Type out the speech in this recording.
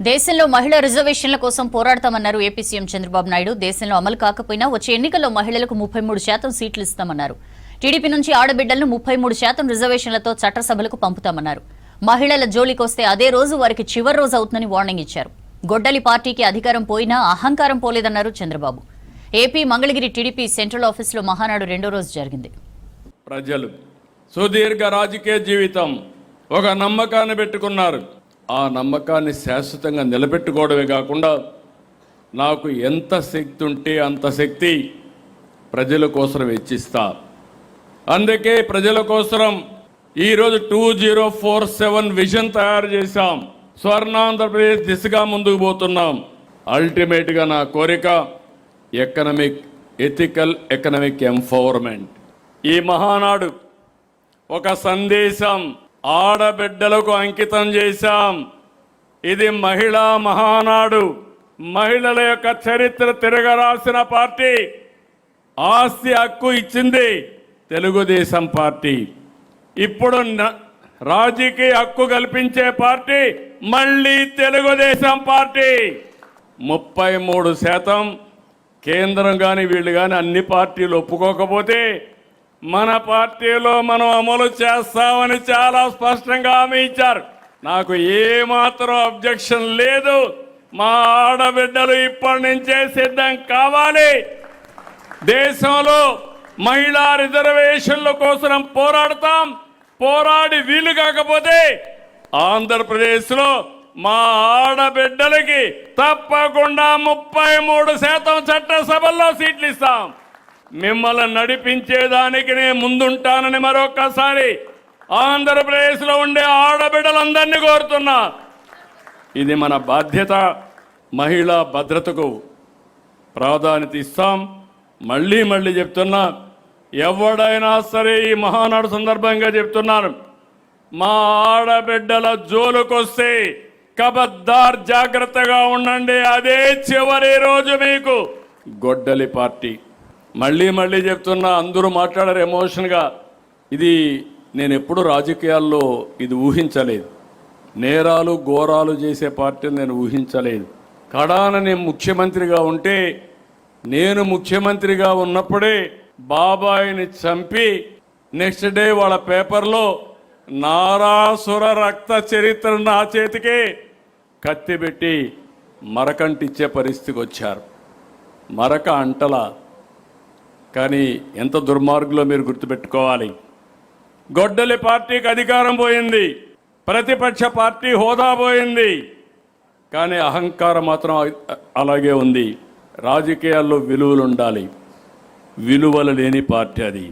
దేశంలో మహిళా రిజర్వేషన్ల కోసం పోరాడతామన్నారు ఏపీ సీఎం చంద్రబాబు నాయుడు. దేశంలో అమలు కాకపోయినా వచ్చే ఎన్నికల్లో మహిళలకు 33% సీట్లు ఇస్తామన్నారు. టీడీపీ నుంచి ఆడబిడ్డలను 33% రిజర్వేషన్లతో చట్టసభలకు పంపుతామన్నారు. మహిళల జోలికొస్తే అదే రోజు వారికి చివరి రోజు అవుతుందని వార్నింగ్ ఇచ్చారు. గొడ్డలి పార్టీకి అధికారం పోయినా అహంకారం పోలేదన్నారు Chandrababu. AP Mangalagiri TDP central ఆఫీసులో మహానాడు రెండో రోజు జరిగింది. ప్రజలు సుదీర్ఘ రాజకీయ జీవితం ఒక నమ్మకాన్ని పెట్టుకున్నారు. ఆ నమ్మకాన్ని శాశ్వతంగా నిలబెట్టుకోవడమే కాకుండా నాకు ఎంత శక్తి ఉంటే అంత శక్తి ప్రజల కోసం వెచ్చిస్తా. అందుకే ప్రజల కోసం ఈరోజు 2047 విజన్ తయారు చేశాం. స్వర్ణాంధ్రప్రదేశ్ దిశగా ముందుకు పోతున్నాం. అల్టిమేట్గా నా కోరిక ఎథికల్ ఎకనామిక్ ఎంపవర్మెంట్. ఈ మహానాడు ఒక సందేశం ఆడబిడ్డలకు అంకితం చేశాం. ఇది మహిళా మహానాడు. మహిళల యొక్క చరిత్ర తిరగరాసిన పార్టీ, ఆస్తి హక్కు ఇచ్చింది తెలుగుదేశం పార్టీ. ఇప్పుడు రాజకీయ హక్కు కల్పించే పార్టీ మళ్ళీ తెలుగుదేశం పార్టీ. 33% కేంద్రం కానీ వీళ్ళు కానీ అన్ని పార్టీలు ఒప్పుకోకపోతే మన పార్టీలో మనం అమలు చేస్తామని చాలా స్పష్టంగా హామీ ఇచ్చారు. నాకు ఏమాత్రం అబ్జెక్షన్ లేదు. మా ఆడబిడ్డలు ఇప్పటి నుంచే సిద్ధం కావాలి. దేశంలో మహిళా రిజర్వేషన్ల కోసం పోరాడతాం. పోరాడి వీలు కాకపోతే ఆంధ్రప్రదేశ్లో మా ఆడబిడ్డలకి తప్పకుండా 33% చట్టసభల్లో సీట్లు ఇస్తాం. మిమ్మల్ని నడిపించేదానికి నేను ముందుంటానని మరొకసారి ఆంధ్రప్రదేశ్లో ఉండే ఆడబిడ్డలందరినీ కోరుతున్నా. ఇది మన బాధ్యత. మహిళా భద్రతకు ప్రాధాన్యత ఇస్తాం. మళ్ళీ చెప్తున్నా, ఎవడైనా సరే ఈ మహానాడు సందర్భంగా చెప్తున్నాను, మా ఆడబిడ్డల జోలుకొస్తే కబద్దార్ జాగ్రత్తగా ఉండండి. అదే చివరి రోజు మీకు గొడ్డలి పార్టీ. మళ్ళీ చెప్తున్నా, అందరూ మాట్లాడారు ఎమోషన్గా. ఇది నేను ఎప్పుడు రాజకీయాల్లో ఇది ఊహించలేదు. నేరాలు ఘోరాలు చేసే పార్టీని నేను ఊహించలేదు. కడాన నేను ముఖ్యమంత్రిగా ఉంటే, నేను ముఖ్యమంత్రిగా ఉన్నప్పుడే బాబాయిని చంపి నెక్స్ట్ డే వాళ్ళ పేపర్లో నారాసుర రక్త చరిత్ర నా చేతికే కత్తి పెట్టి మరకంటిచ్చే పరిస్థితికి వచ్చారు. మరక అంటలా. కానీ ఎంత దుర్మార్గులో మీరు గుర్తుపెట్టుకోవాలి. గొడ్డలి పార్టీకి అధికారం పోయింది, ప్రతిపక్ష పార్టీ హోదా పోయింది, కానీ అహంకారం మాత్రం అలాగే ఉంది. రాజకీయాల్లో విలువలు ఉండాలి. విలువలు లేని పార్టీ అది.